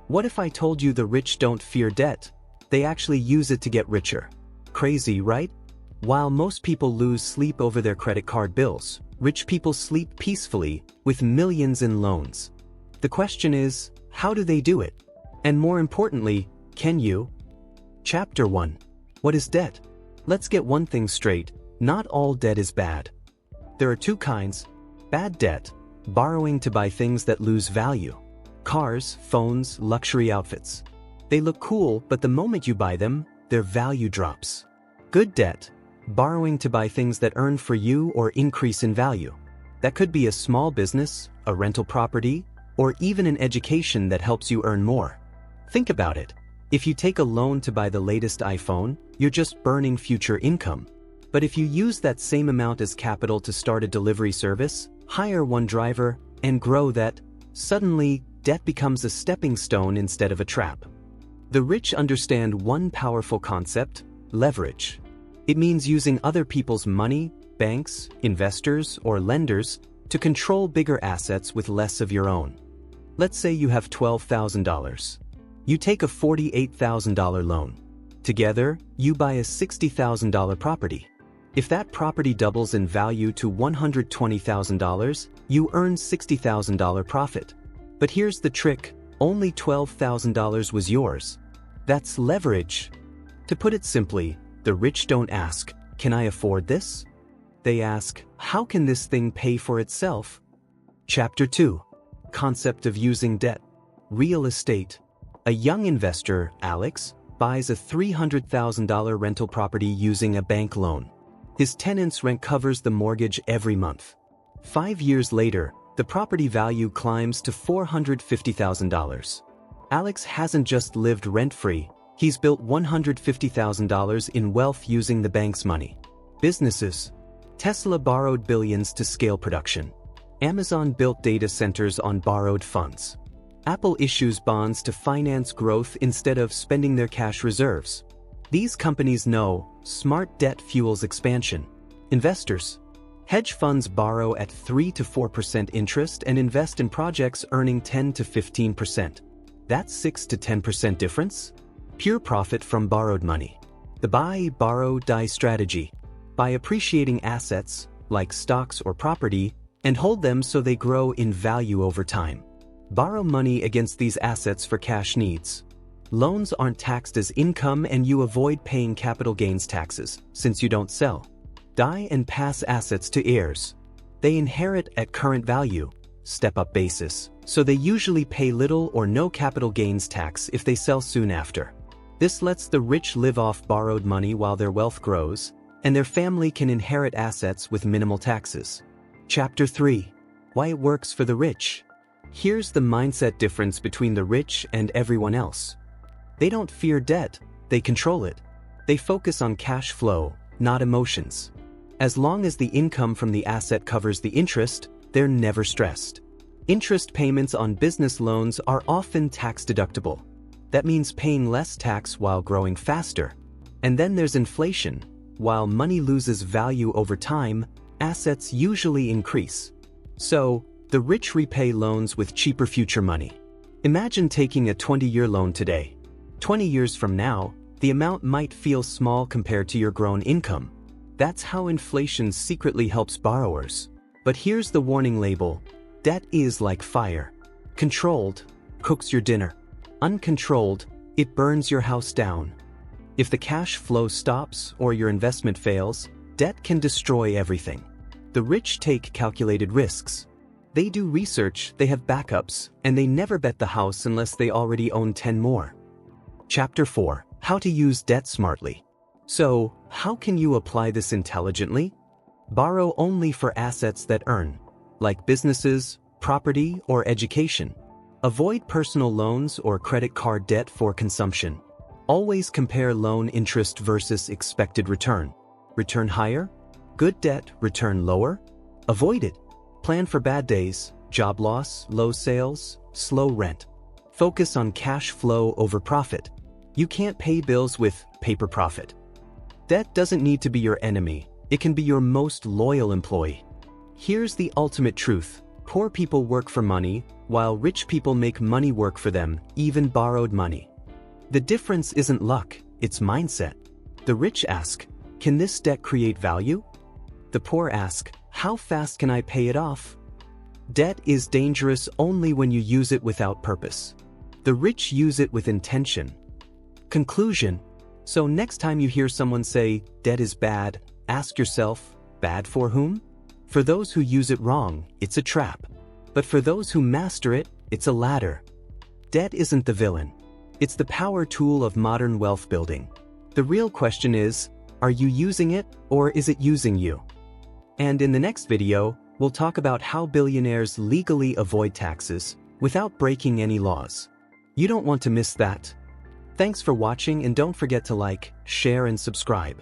What if I told you the rich don't fear debt? They actually use it to get richer. Crazy, right? While most people lose sleep over their credit card bills, rich people sleep peacefully with millions in loans. The question is, how do they do it? And more importantly, can you? Chapter 1. What is debt? Let's get one thing straight, not all debt is bad. There are two kinds. Bad debt, borrowing to buy things that lose value. Cars, phones, luxury outfits. They look cool, but the moment you buy them, their value drops. Good debt, borrowing to buy things that earn for you or increase in value. That could be a small business, a rental property, or even an education that helps you earn more. Think about it. If you take a loan to buy the latest iPhone, you're just burning future income. But if you use that same amount as capital to start a delivery service, hire one driver, and grow that, suddenly, debt becomes a stepping stone instead of a trap. The rich understand one powerful concept: leverage. It means using other people's money, banks, investors, or lenders, to control bigger assets with less of your own. Let's say you have $12,000. You take a $48,000 loan. Together, you buy a $60,000 property. If that property doubles in value to $120,000, you earn $60,000 profit. But here's the trick, only $12,000 was yours. That's leverage. To put it simply, the rich don't ask, "Can I afford this?" They ask, "How can this thing pay for itself?" Chapter 2. Concept of using debt. Real estate. A young investor, Alex, buys a $300,000 rental property using a bank loan. His tenant's rent covers the mortgage every month. 5 years later, the property value climbs to $450,000. Alex hasn't just lived rent-free, he's built $150,000 in wealth using the bank's money. Businesses. Tesla borrowed billions to scale production. Amazon built data centers on borrowed funds. Apple issues bonds to finance growth instead of spending their cash reserves. These companies know smart debt fuels expansion. Investors. Hedge funds borrow at 3 to 4% interest and invest in projects earning 10 to 15%. That's 6 to 10% difference? Pure profit from borrowed money. The buy, borrow, die strategy. By appreciating assets, like stocks or property, and hold them so they grow in value over time. Borrow money against these assets for cash needs. Loans aren't taxed as income and you avoid paying capital gains taxes, since you don't sell. Die and pass assets to heirs. They inherit at current value, step-up basis, so they usually pay little or no capital gains tax if they sell soon after. This lets the rich live off borrowed money while their wealth grows, and their family can inherit assets with minimal taxes. Chapter 3. Why it works for the rich. Here's the mindset difference between the rich and everyone else. They don't fear debt, they control it. They focus on cash flow, not emotions. As long as the income from the asset covers the interest, they're never stressed. Interest payments on business loans are often tax-deductible. That means paying less tax while growing faster. And then there's inflation. While money loses value over time, assets usually increase. So, the rich repay loans with cheaper future money. Imagine taking a 20-year loan today. 20 years from now, the amount might feel small compared to your grown income. That's how inflation secretly helps borrowers. But here's the warning label. Debt is like fire. Controlled, cooks your dinner. Uncontrolled, it burns your house down. If the cash flow stops or your investment fails, debt can destroy everything. The rich take calculated risks. They do research, they have backups, and they never bet the house unless they already own 10 more. Chapter 4. How to use debt smartly. So, how can you apply this intelligently? Borrow only for assets that earn, like businesses, property, or education. Avoid personal loans or credit card debt for consumption. Always compare loan interest versus expected return. Return higher? Good debt, return lower? Avoid it. Plan for bad days, job loss, low sales, slow rent. Focus on cash flow over profit. You can't pay bills with paper profit. Debt doesn't need to be your enemy, it can be your most loyal employee. Here's the ultimate truth. Poor people work for money, while rich people make money work for them, even borrowed money. The difference isn't luck, it's mindset. The rich ask, can this debt create value? The poor ask, how fast can I pay it off? Debt is dangerous only when you use it without purpose. The rich use it with intention. Conclusion. So next time you hear someone say, debt is bad, ask yourself, bad for whom? For those who use it wrong, it's a trap. But for those who master it, it's a ladder. Debt isn't the villain. It's the power tool of modern wealth building. The real question is, are you using it, or is it using you? And in the next video, we'll talk about how billionaires legally avoid taxes without breaking any laws. You don't want to miss that. Thanks for watching, and don't forget to like, share and subscribe.